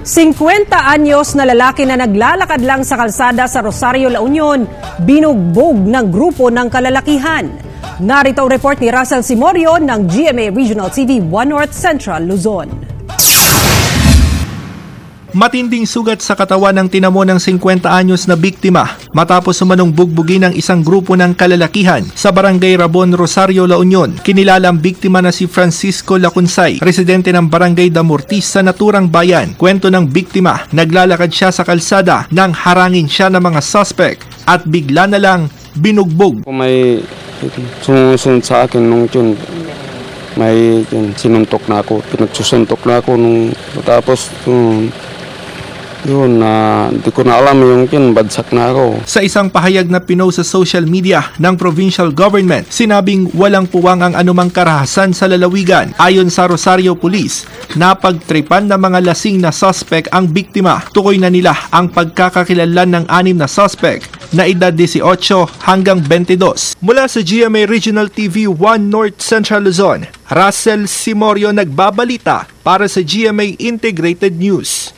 50 anyos na lalaki na naglalakad lang sa kalsada sa Rosario, La Union, binugbog ng grupo ng kalalakihan. Narito ang report ni Russell Simorio ng GMA Regional TV 1 North Central, Luzon. Matinding sugat sa katawan ng tinamo ng 50 anyos na biktima matapos sumanong bugbugin ng isang grupo ng kalalakihan sa Barangay Rabon, Rosario, La Union. Kinilala ang biktima na si Francisco Lacunsay, residente ng Barangay Damortis sa naturang bayan. Kwento ng biktima, naglalakad siya sa kalsada nang harangin siya ng mga suspect at bigla na lang binugbog. May sumusunod sa akin nung yun. May sinuntok na ako, pinagsusuntok na ako nung tapos yun, hindi ko na alam yung badsak na ako. Sa isang pahayag na pinost sa social media ng provincial government, sinabing walang puwang ang anumang karahasan sa lalawigan. Ayon sa Rosario Police, napagtripan ng mga lasing na suspect ang biktima. Tukoy na nila ang pagkakakilanlan ng 6 na suspect na edad 18 hanggang 22. Mula sa GMA Regional TV 1 North Central Luzon, Russell Simorio nagbabalita para sa GMA Integrated News.